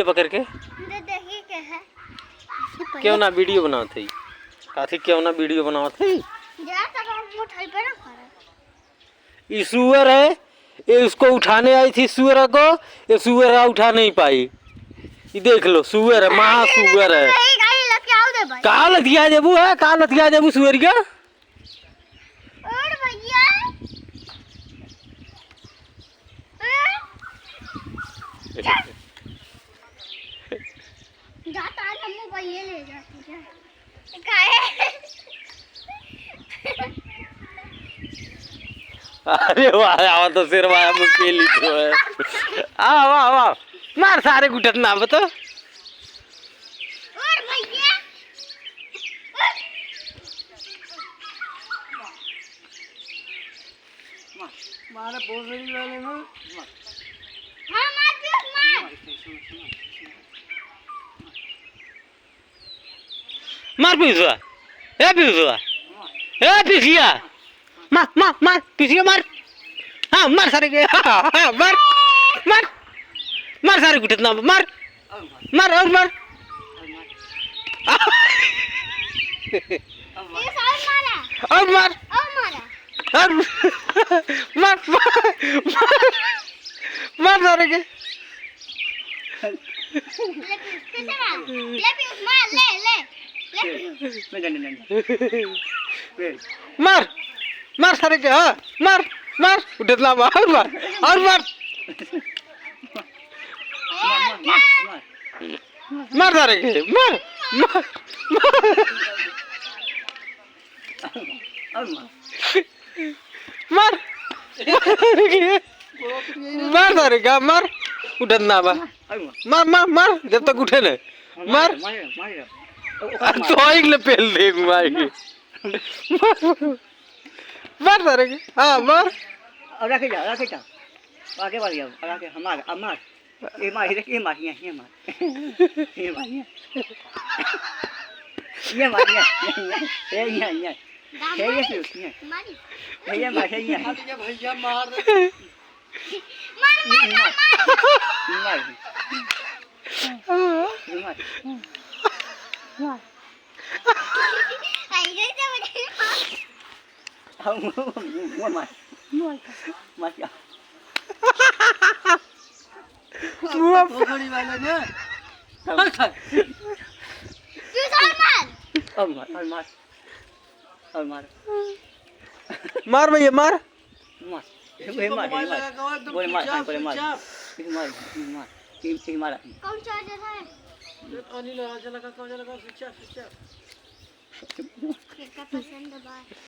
ले पकड़ के देखी के है क्यों ना वीडियो बनाओ थे काथी क्यों ना वीडियो बनाओ थे जा तक हम उठाई पे ना करे ये सुअर है ये उसको उठाने आई थी सुअर को ये सुअर उठा नहीं पाई ये देख लो सुअर है महा सुअर है गाड़ी लेके आओ दे भाई कहाँ लतिया देबू है कहाँ लतिया देबू सुअर का और भैया जाता है हम भैया ले जाते हैं काहे अरे वाह आवा तो सिर वाह मुश्किल ही तो है आ वाह वाह मार सारे गुटत ना बता और भैया मारे बोल वाले ना हां मार पीछुआ ए पीछिया मार पीछिया मार हाँ मार सारे के हाँ मार सारे गुटत ना मार और मार ये साल मारा और मार और मार सारे के मार सारे के हाँ मार उठत ना और मार सारे के मार सारे का मार उठत ना मार जब तक उठे न मार तो ले पेल दे घुमाएंगे मार सारे के हाँ मार अब रखे जा आगे बढ़ जाओ आगे हमार ये मार ये मार भैया मार मार भैया मार कौन चार्जर है पानी लगा चला का स्विच ऑफ किसका पसंद है